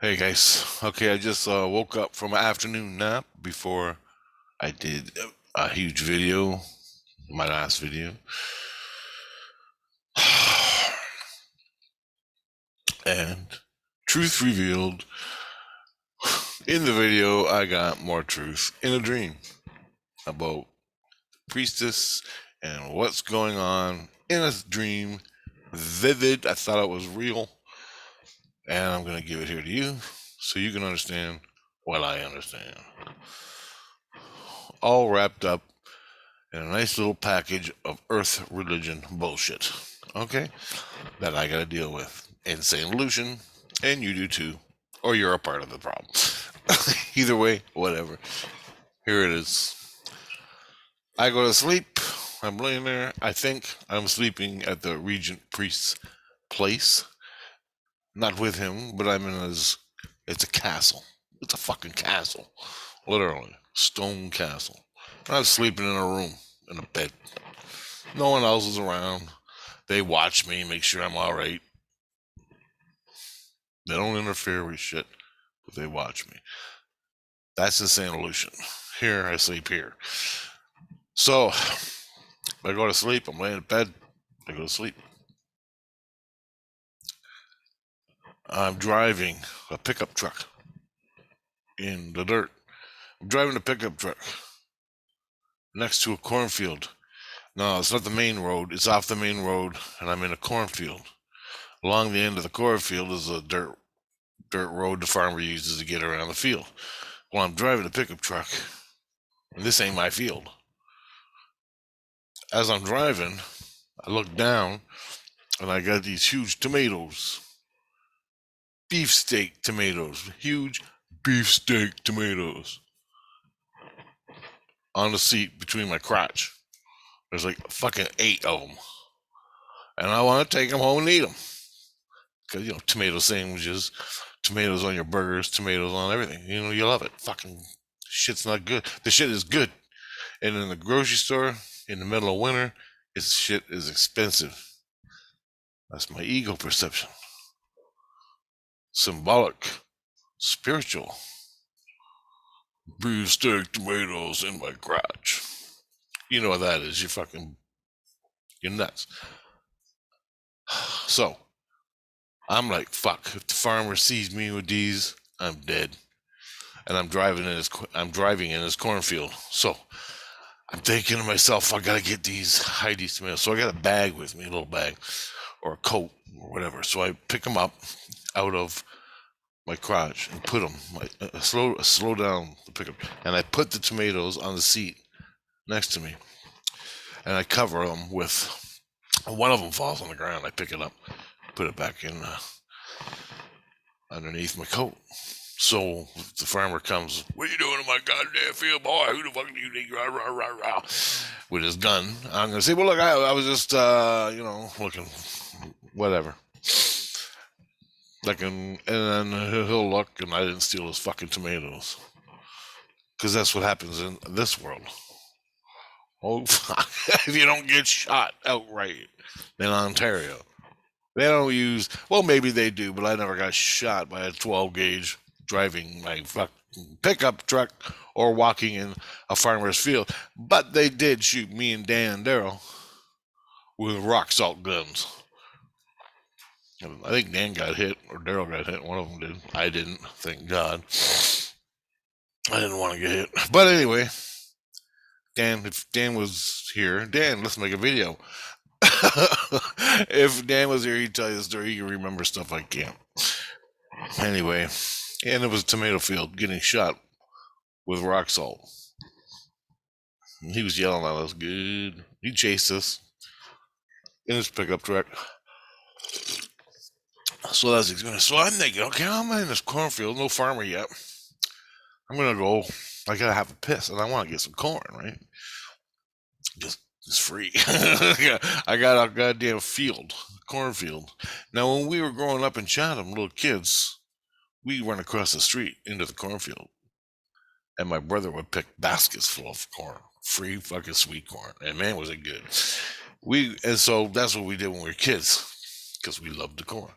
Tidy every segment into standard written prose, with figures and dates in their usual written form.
Hey guys. Okay, I just woke up from an afternoon nap before I did a huge video, my last video. And truth revealed, in the video, I got more truth in a dream about Priestess and what's going on in a dream. Vivid. I thought it was real. And I'm going to give it here to you so you can understand what I understand. All wrapped up in a nice little package of earth religion bullshit. Okay? That I gotta deal with. Insane illusion, and you do too. Or you're a part of the problem. Either way, whatever. Here it is. I go to sleep. I'm laying there. I think I'm sleeping at the Regent Priest's place. Not with him, but I'm in his. It's a castle. It's a fucking castle. Literally. Stone castle. I was sleeping in a room, in a bed. No one else is around. They watch me, make sure I'm alright. They don't interfere with shit, but they watch me. That's insane illusion. Here, I sleep here. So, I go to sleep. I'm laying in bed. I go to sleep. I'm driving a pickup truck in the dirt. I'm driving a pickup truck next to a cornfield. No, it's not the main road. It's off the main road, and I'm in a cornfield. Along the end of the cornfield is a dirt road the farmer uses to get around the field. Well, I'm driving a pickup truck, and this ain't my field. As I'm driving, I look down, and I got these huge tomatoes. Beefsteak tomatoes. Huge beefsteak tomatoes. On the seat between my crotch. There's like fucking 8 of them. And I want to take them home and eat them. Because, tomato sandwiches, tomatoes on your burgers, tomatoes on everything. You love it. Fucking shit's not good. The shit is good. And in the grocery store, in the middle of winter, shit is expensive. That's my ego perception. Symbolic. Spiritual. Beefsteak tomatoes in my crotch. You know what that is. You're nuts. So, I'm like, fuck. If the farmer sees me with these, I'm dead. And I'm driving in his cornfield. So, I'm thinking to myself, I gotta hide these tomatoes. So I got a bag with me, a little bag, or a coat, or whatever. So I pick them up out of my crotch and put them. Slow down the pickup, and I put the tomatoes on the seat next to me, and I cover them with. One of them falls on the ground. I pick it up, put it back in underneath my coat. So if the farmer comes, what are you doing in my goddamn field, boy? Who the fuck do you think? Rah, rah, rah, rah, with his gun. I'm gonna say, well, look, I was just, looking, whatever. And then he'll look, and I didn't steal his fucking tomatoes, because that's what happens in this world. Oh, fuck. If you don't get shot outright in Ontario. They don't use, well, maybe they do, but I never got shot by a 12 gauge driving my fucking pickup truck or walking in a farmer's field. But they did shoot me and Dan and Daryl with rock salt guns. I think Dan got hit, or Daryl got hit. One of them did. I didn't, thank God. I didn't want to get hit. But anyway, Dan, if Dan was here, Dan, let's make a video. If Dan was here, he'd tell you the story. He can remember stuff I can't. Anyway, and it was a tomato field getting shot with rock salt. And he was yelling at us, good. He chased us in his pickup truck. So that's experience. So I'm thinking, okay, I'm in this cornfield, no farmer yet. I'm gonna go. I gotta have a piss, and I want to get some corn, right? It's free. I got a goddamn cornfield. Now, when we were growing up in Chatham, little kids, we went across the street into the cornfield, and my brother would pick baskets full of corn, free fucking sweet corn, and man, was it good. And so that's what we did when we were kids, because we loved the corn.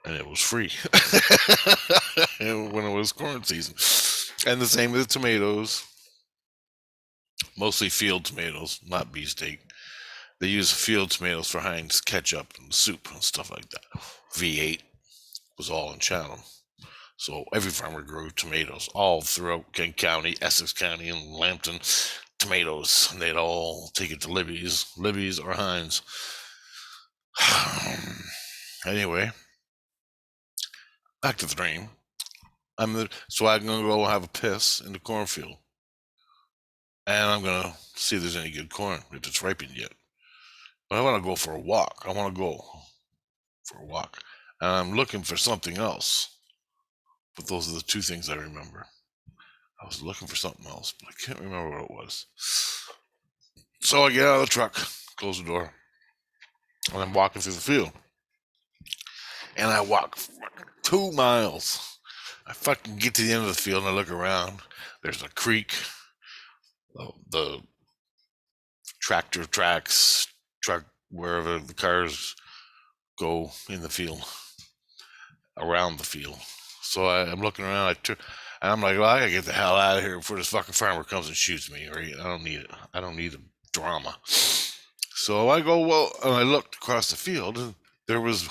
and it was free when it was corn season. And the same with tomatoes, mostly field tomatoes, not beefsteak. They use field tomatoes for Heinz ketchup and soup and stuff like that. V8 was all in Chatham. So every farmer grew tomatoes all throughout Kent County, Essex County, and Lambton. Tomatoes, and they'd all take it to Libby's or Heinz. Anyway, back to the dream. So I'm gonna go have a piss in the cornfield, and I'm gonna see if there's any good corn if it's ripened yet. But I want to go for a walk. I want to go for a walk, and I'm looking for something else. But those are the two things I remember. I was looking for something else, but I can't remember what it was. So I get out of the truck, close the door, and I'm walking through the field. And I walk 2 miles. I fucking get to the end of the field and I look around. There's a creek. The tractor tracks, truck, wherever the cars go in the field, around the field. So I'm looking around, and I'm like, well, I gotta get the hell out of here before this fucking farmer comes and shoots me. Right? I don't need it. I don't need the drama. So I go, well, and I looked across the field, and there was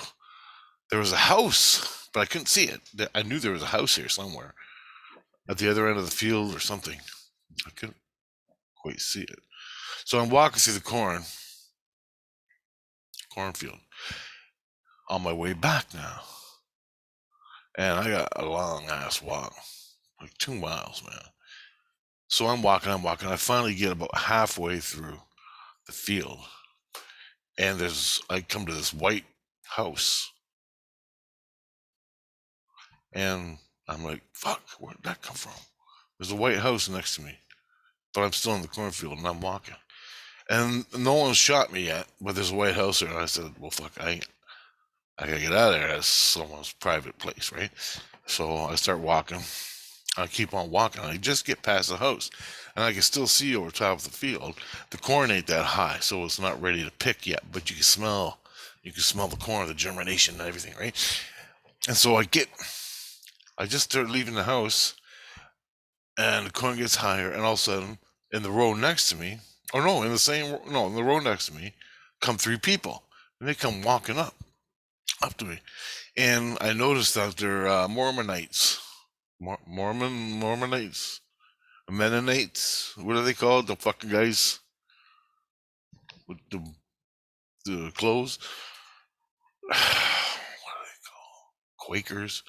a house, but I couldn't see it. I knew there was a house here somewhere at the other end of the field or something. I couldn't quite see it. So I'm walking through the cornfield on my way back now. And I got a long ass walk, like 2 miles, man. So I'm walking. I finally get about halfway through the field. And I come to this white house. And I'm like, fuck, where did that come from? There's a white house next to me. But I'm still in the cornfield and I'm walking. And no one's shot me yet, but there's a white house there. And I said, well, fuck, I gotta get out of there. That's someone's private place, right? So I start walking. I keep on walking. I just get past the house. And I can still see over top of the field. The corn ain't that high, so it's not ready to pick yet. But you can smell the corn, the germination and everything, right? And so I just start leaving the house. And the corn gets higher. And all of a sudden, in the row next to me, in the row next to me, come 3 people. And they come walking up to me. And I noticed that they're Mormonites. Mormonites? Mennonites? What are they called? The fucking guys with the clothes? What are they called? Quakers?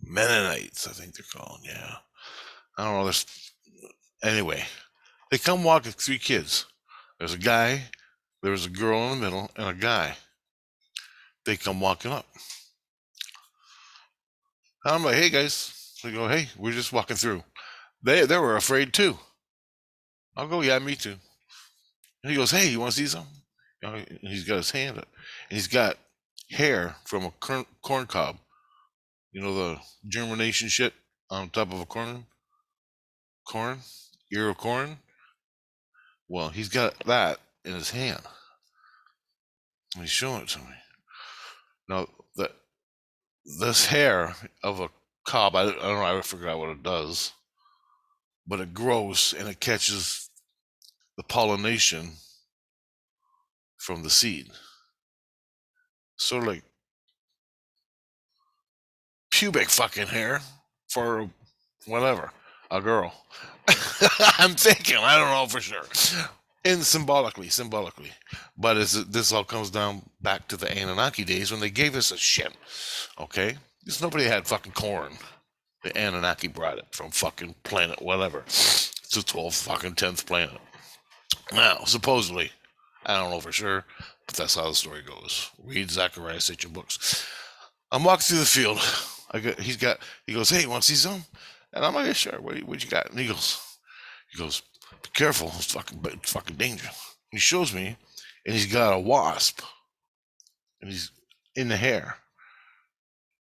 Mennonites, I think they're called, yeah. I don't know. Anyway, they come walking 3 kids. There's a guy, there's a girl in the middle, and a guy. They come walking up. And I'm like, hey guys. They go, hey, we're just walking through. They were afraid too. I'll go, yeah, me too. And he goes, hey, you want to see something? And he's got his hand up. And he's got hair from a corn cob. You know, the germination shit on top of a corn? Ear of corn? Well, he's got that in his hand. And he's showing it to me. Now, this hair of a cob, I don't know, I forgot what it does, but it grows and it catches the pollination from the seed. Sort of like pubic fucking hair for whatever, a girl. I'm thinking, I don't know for sure. And symbolically. But this all comes down back to the Anunnaki days when they gave us a shit. Okay? Because nobody had fucking corn. The Anunnaki brought it from fucking planet whatever. It's the 12th fucking 10th planet. Now, supposedly, I don't know for sure, but that's how the story goes. Read Zachariah Sitchin books. I'm walking through the field. He goes, hey, you want to see something? And I'm like, yeah, sure. What you got? And he goes, be careful. It's fucking dangerous. He shows me, and he's got a wasp, and he's in the hair,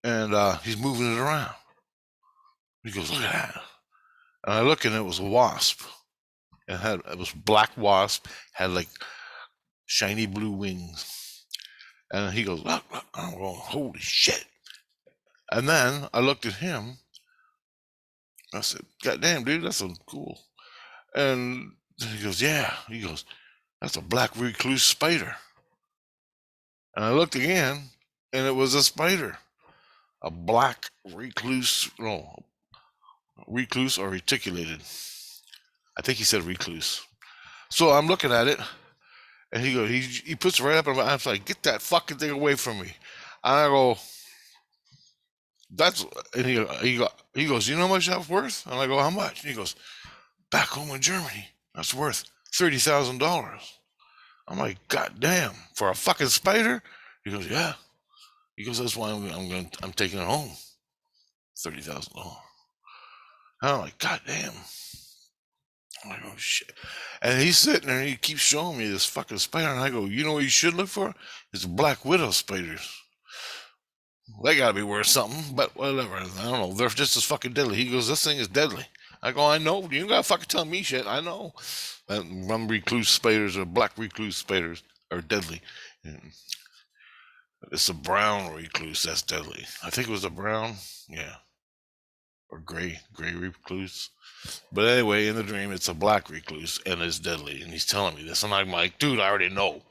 and he's moving it around. He goes, look at that. And I look, and it was a wasp. It was black wasp, had like shiny blue wings. And he goes, look, look. I'm going, holy shit. And then I looked at him. I said, God damn, dude, that's so cool. And he goes, yeah. He goes, that's a black recluse spider. And I looked again, and it was a spider. A black recluse, no, recluse or reticulated. I think he said recluse. So I'm looking at it, and he puts it right up in my eyes, like, get that fucking thing away from me. And I go, that's, and he goes, you know how much that's worth? And I go, how much? And he goes, back home in Germany, that's worth $30,000. I'm like, God damn, for a fucking spider? He goes, yeah. He goes, that's why I'm taking it home. $30,000. And I'm like, God damn. I'm like, oh shit. And he's sitting there and he keeps showing me this fucking spider. And I go, you know what you should look for? It's black widow spiders. They gotta be worth something, but whatever. I don't know. They're just as fucking deadly. He goes, this thing is deadly. I go, I know. You gotta fucking tell me shit. I know. And one recluse spiders or black recluse spiders are deadly. And it's a brown recluse that's deadly. I think it was a brown. Yeah. Or gray recluse. But anyway, in the dream, it's a black recluse and it's deadly. And he's telling me this. And I'm like, dude, I already know.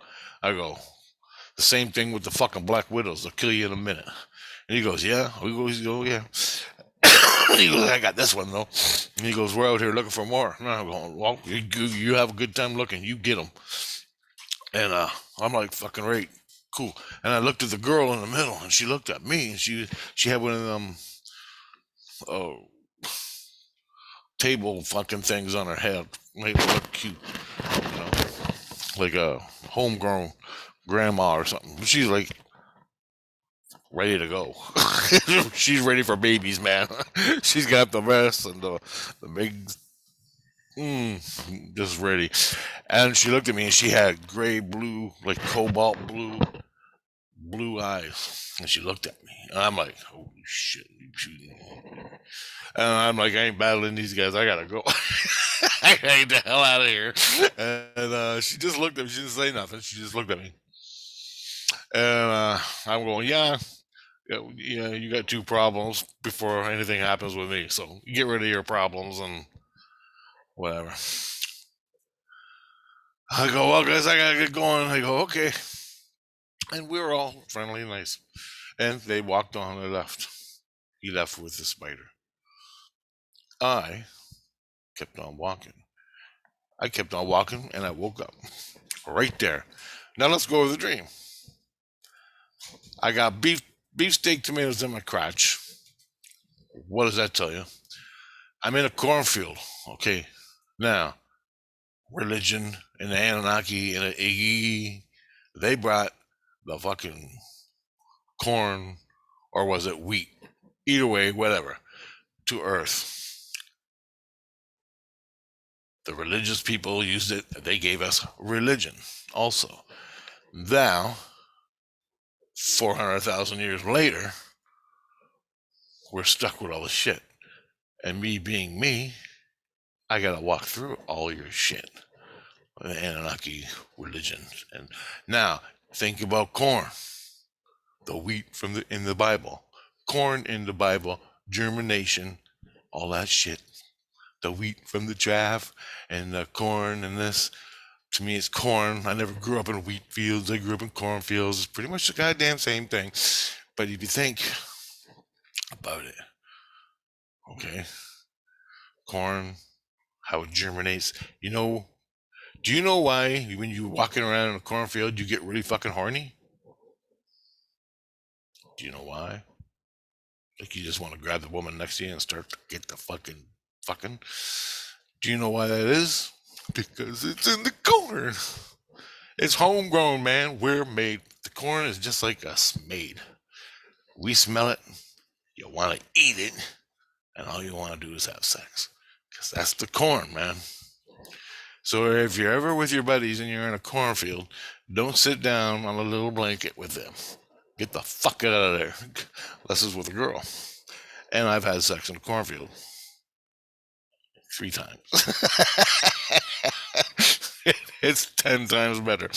I go, the same thing with the fucking black widows. They'll kill you in a minute. And he goes, yeah. We go, yeah. He goes, I got this one, though. And he goes, we're out here looking for more. And I'm going, well, you have a good time looking. You get them. And I'm like, fucking right. Cool. And I looked at the girl in the middle, and she looked at me, and she had one of them table fucking things on her head. Made her look cute. You know? Like a homegrown grandma or something. She's like ready to go. She's ready for babies, man. She's got the breasts and the big, just ready. And she looked at me and she had gray blue, like cobalt blue eyes. And she looked at me. And I'm like, holy shit, you shooting me. And I'm like, I ain't battling these guys. I gotta go. I gotta get the hell out of here. And she just looked at me. She didn't say nothing. She just looked at me. And I'm going, yeah, you got two problems before anything happens with me. So you get rid of your problems and whatever. I go, well, guys, I gotta get going. I go, okay. And we were all friendly and nice. And they walked on and left. He left with the spider. I kept on walking. I kept on walking and I woke up right there. Now let's go over the dream. I got beefsteak tomatoes in my crotch. What does that tell you? I'm in a cornfield. Okay. Now, religion and the Anunnaki and the Iggy, they brought the fucking corn, or was it wheat? Either way, whatever, to Earth. The religious people used it. They gave us religion also. Now, 400,000 years later, we're stuck with all the shit. And me being me, I gotta walk through all your shit. The Anunnaki religion. And now, think about corn. The wheat in the Bible. Corn in the Bible, germination, all that shit. The wheat from the chaff and the corn and this. To me, it's corn. I never grew up in wheat fields. I grew up in cornfields. It's pretty much the goddamn same thing. But if you think about it, okay, corn, how it germinates. Do you know why when you're walking around in a cornfield, you get really fucking horny? Do you know why? Like you just want to grab the woman next to you and start to get the fucking. Do you know why that is? Because it's in the corn. It's homegrown, man. We're made. The corn is just like us made. We smell it. You want to eat it. And all you want to do is have sex. Because that's the corn, man. So if you're ever with your buddies and you're in a cornfield, don't sit down on a little blanket with them. Get the fuck out of there. Unless it's with a girl. And I've had sex in a cornfield 3 times. It's 10 times better.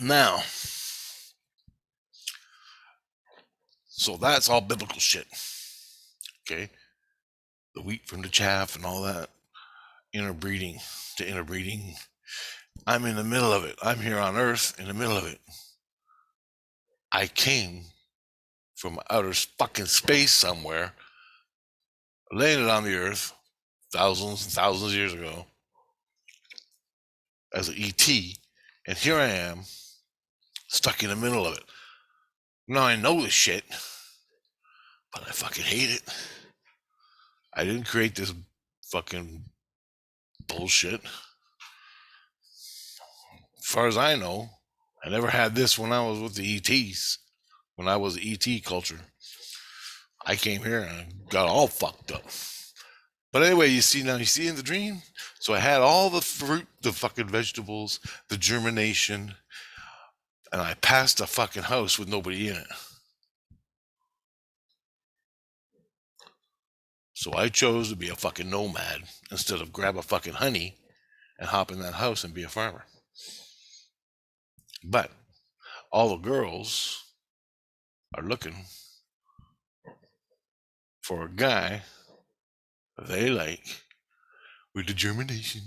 Now, so that's all biblical shit. Okay, the wheat from the chaff and all that interbreeding to interbreeding. I'm in the middle of it. I'm here on Earth in the middle of it. I came from outer fucking space somewhere, landed on the Earth thousands and thousands of years ago as an ET, and here I am stuck in the middle of it. Now I know this shit, but I fucking hate it. I didn't create this fucking bullshit. As far as I know, I never had this when I was with the ETs. When I was ET culture, I came here and got all fucked up. But anyway, you see in the dream. So I had all the fruit, the fucking vegetables, the germination, and I passed a fucking house with nobody in it. So I chose to be a fucking nomad instead of grab a fucking honey and hop in that house and be a farmer. But all the girls are looking for a guy they like with the germination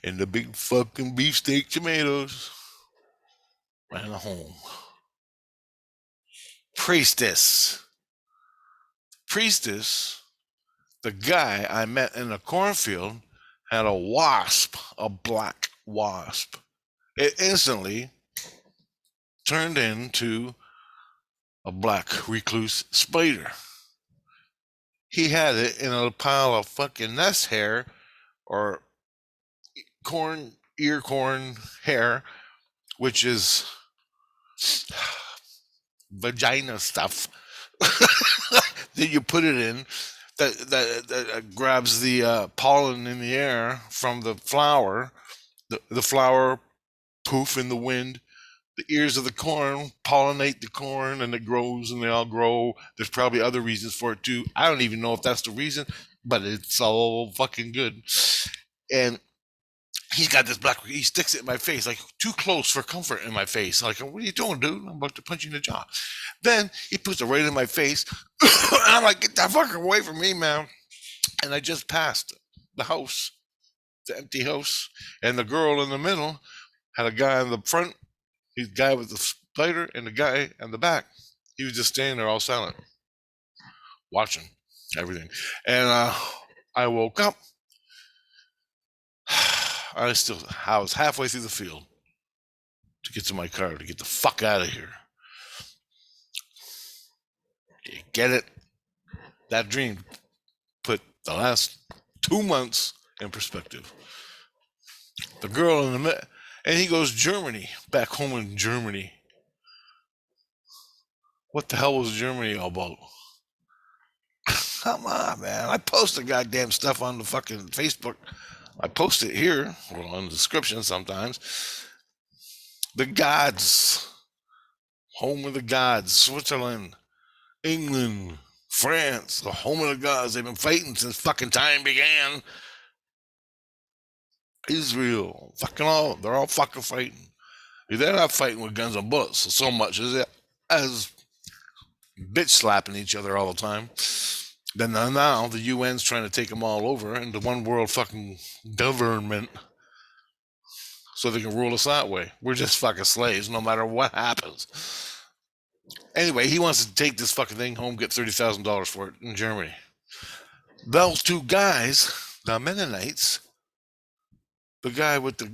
and the big fucking beefsteak tomatoes and a home. Priestess. Priestess, the guy I met in a cornfield, had a wasp, a black wasp. It instantly turned into a black recluse spider. He had it in a pile of fucking nest hair or ear corn hair, which is vagina stuff that you put it in that grabs the pollen in the air from the flower. The flower poof in the wind. The ears of the corn pollinate the corn and it grows and they all grow. There's probably other reasons for it too. I don't even know if that's the reason, but it's all fucking good. And he's got this black, he sticks it in my face, like too close for comfort in my face. Like, what are you doing, dude? I'm about to punch you in the jaw. Then he puts it right in my face. And I'm like, get that fucker away from me, man. And I just passed the house, the empty house. And the girl in the middle had a guy in the front, the guy with the spider, and the guy in the back. He was just standing there all silent, watching everything. And I woke up. I was halfway through the field to get to my car to get the fuck out of here. You get it? That dream put the last 2 months in perspective. The girl in the middle, and he goes, Germany, back home in Germany. What the hell was Germany all about? Come on, man. I post the goddamn stuff on the fucking Facebook. I post it here, well, in the description sometimes. The gods, home of the gods, Switzerland, England, France, the home of the gods. They've been fighting since fucking time began. Israel, fucking all, they're all fucking fighting. They're not fighting with guns and bullets so much as bitch slapping each other all the time. Then now the UN's trying to take them all over into one world fucking government so they can rule us that way. We're just fucking slaves no matter what happens. Anyway, he wants to take this fucking thing home, get $30,000 for it in Germany. Those two guys, the Mennonites, the guy with the,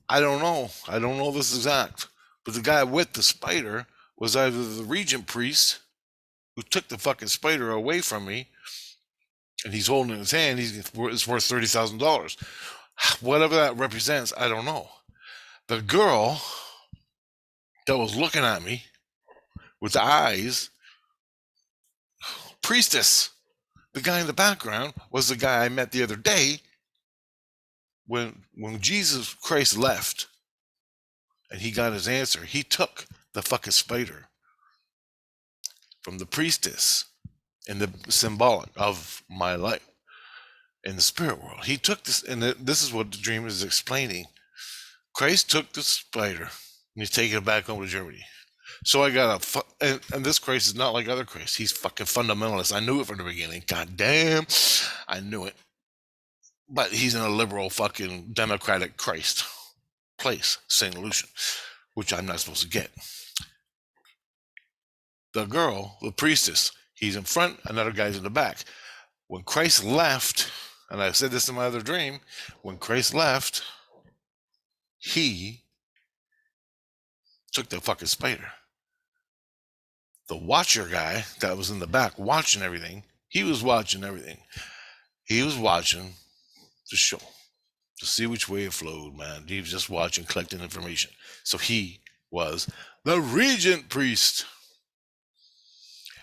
I don't know this exact, but the guy with the spider was either the Regent priest who took the fucking spider away from me, and he's holding it in his hand, it's worth $30,000. Whatever that represents, I don't know. The girl that was looking at me with the eyes, Priestess. The guy in the background was the guy I met the other day when Jesus Christ left and he got his answer. He took the fucking spider from the priestess in the symbolic of my life in the spirit world. He took this, and this is what the dream is explaining. Christ took the spider And he's taking it back home to Germany. So I got and this Christ is not like other Christ. He's fucking fundamentalist. I knew it from the beginning. God damn, I knew it. But he's in a liberal fucking democratic Christ place, St. Lucian, which I'm not supposed to get. The girl, the priestess, he's in front, another guy's in the back. When Christ left, and I said this in my other dream, when Christ left, he took the fucking spider. The watcher guy that was in the back watching everything, he was watching everything. He was watching the show to see which way it flowed, man. He was just watching, collecting information. So he was the Regent priest.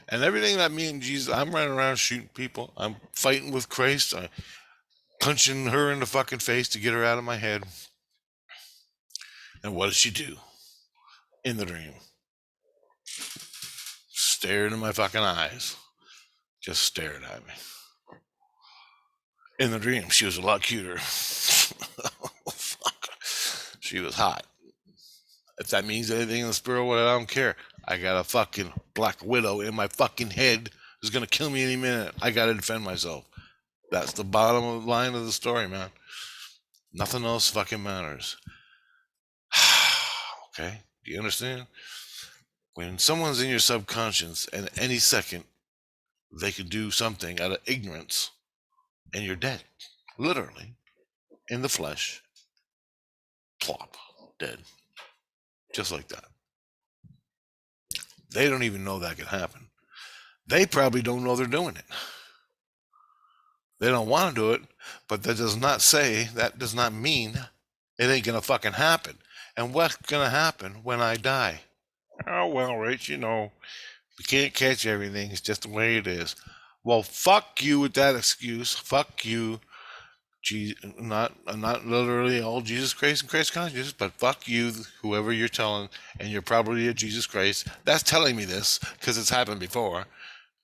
And everything that me and Jesus, I'm running around shooting people. I'm fighting with Christ. I'm punching her in the fucking face to get her out of my head. And what does she do in the dream? Stare into my fucking eyes. Just stared at me. In the dream, she was a lot cuter. Fuck. She was hot. If that means anything in the spirit world, I don't care. I got a fucking black widow in my fucking head who's gonna kill me any minute. I gotta defend myself. That's the bottom line of the story, man. Nothing else fucking matters. Okay? Do you understand? When someone's in your subconscious and any second they could do something out of ignorance and you're dead. Literally. In the flesh. Plop. Dead. Just like that. They don't even know that could happen. They probably don't know they're doing it. They don't want to do it, but that does not mean it ain't gonna fucking happen. And what's gonna happen when I die? Oh, well, Rich, we can't catch everything. It's just the way it is. Well, fuck you with that excuse. Fuck you. Not literally all Jesus Christ and Christ consciousness, but fuck you, whoever you're telling, and you're probably a Jesus Christ. That's telling me this because it's happened before.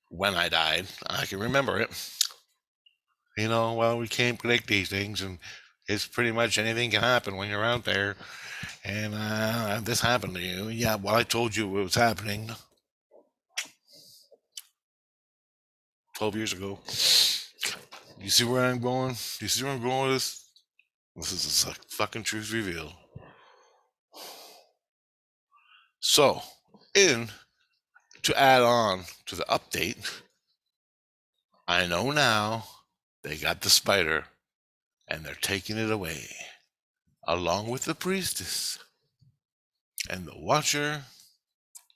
When I died, I can remember it. Well, we can't predict these things, and it's pretty much anything can happen when you're out there. And this happened to you. Yeah, well, I told you it was happening 12 years ago. You see where I'm going? You see where I'm going with this? This is a fucking truth revealed. So, to add on to the update, I know now they got the spider and they're taking it away along with the priestess. And the watcher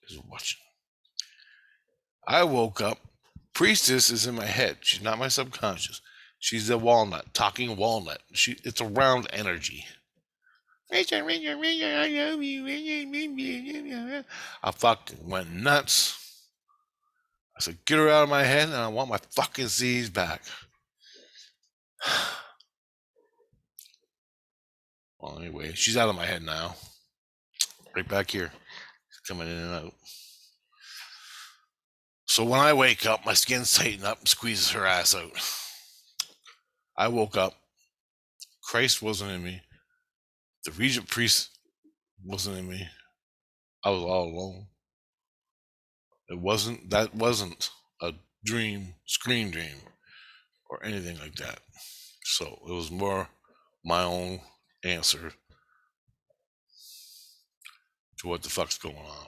is watching. I woke up. Priestess is in my head. She's not my subconscious. She's a walnut, talking walnut. It's a round energy. I love you. I fucking went nuts. I said, get her out of my head, and I want my fucking Z's back. Well, anyway, she's out of my head now. Right back here. She's coming in and out. So when I wake up, my skin's tightened up and squeezes her ass out. I woke up. Christ wasn't in me. The Regent priest wasn't in me. I was all alone. That wasn't a screen dream, or anything like that. So it was more my own answer to what the fuck's going on.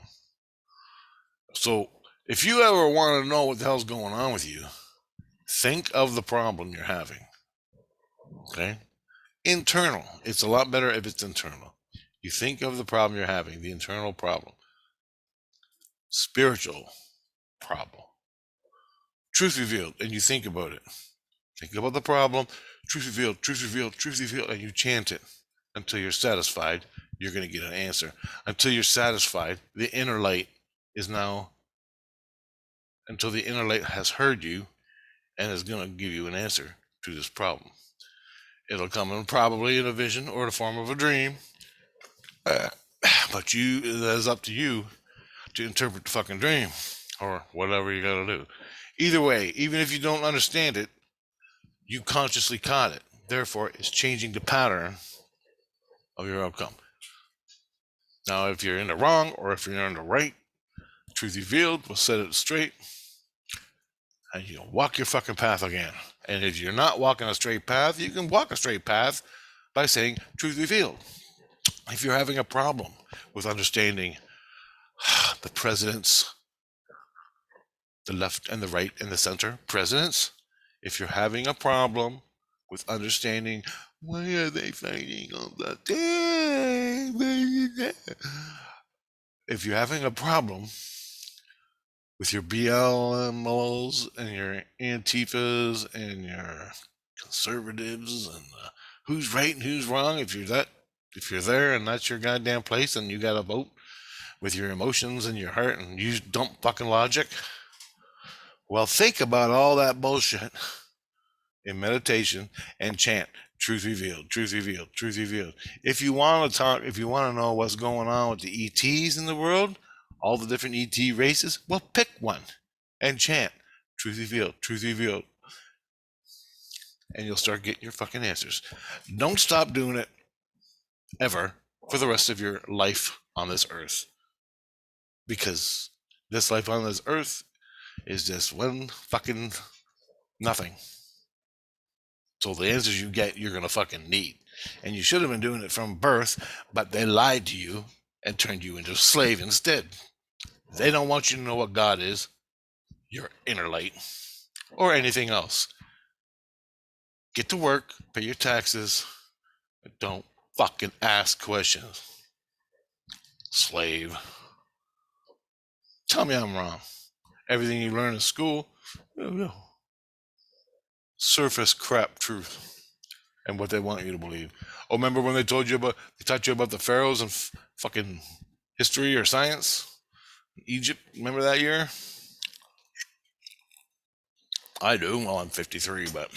So if you ever want to know what the hell's going on with you, think of the problem you're having. Okay? Internal. It's a lot better if it's internal. You think of the problem you're having, the internal problem. Spiritual problem. Truth revealed, and you think about it. Think about the problem, truth revealed, truth revealed, truth revealed, and you chant it until you're satisfied. You're going to get an answer. Until you're satisfied, the inner light until the inner light has heard you and is going to give you an answer to this problem. It'll come probably in a vision or the form of a dream. But that is up to you to interpret the fucking dream or whatever you got to do. Either way, even if you don't understand it, you consciously caught it. Therefore, it's changing the pattern of your outcome. Now, if you're in the wrong or if you're in the right, truth revealed will set it straight, and you can walk your fucking path again. And if you're not walking a straight path, you can walk a straight path by saying truth revealed. If you're having a problem with understanding the presidents, the left and the right and the center presidents, if you're having a problem with understanding why are they fighting all the time, if you're having a problem with your BLMs and your Antifas and your conservatives and who's right and who's wrong, if you're there and that's your goddamn place and you gotta vote with your emotions and your heart and use dumb fucking logic, well, think about all that bullshit in meditation and chant truth revealed, truth revealed, truth revealed. If you want to talk, if you want to know what's going on with the ETs in the world, all the different ET races, well, pick one and chant truth revealed, truth revealed. And you'll start getting your fucking answers. Don't stop doing it ever for the rest of your life on this earth. Because this life on this earth is just one fucking nothing. So the answers you get, you're going to fucking need. And you should have been doing it from birth, but they lied to you and turned you into a slave instead. They don't want you to know what God is, your inner light, or anything else. Get to work, pay your taxes, but don't fucking ask questions. Slave. Tell me I'm wrong. Everything you learn in school, no. Surface crap truth. And what they want you to believe. Oh, remember when they taught you about the pharaohs and fucking history or science? Egypt, remember that year? I do. Well, I'm 53, but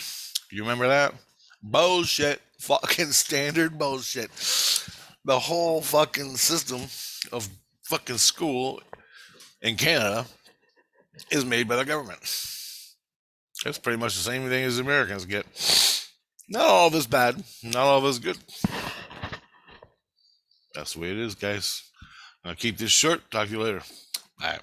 you remember that? Bullshit. Fucking standard bullshit. The whole fucking system of fucking school in Canada is made by the government. It's pretty much the same thing as the Americans get. Not all of it's bad. Not all of it's good. That's the way it is, guys. I'll keep this short. Talk to you later. Bye.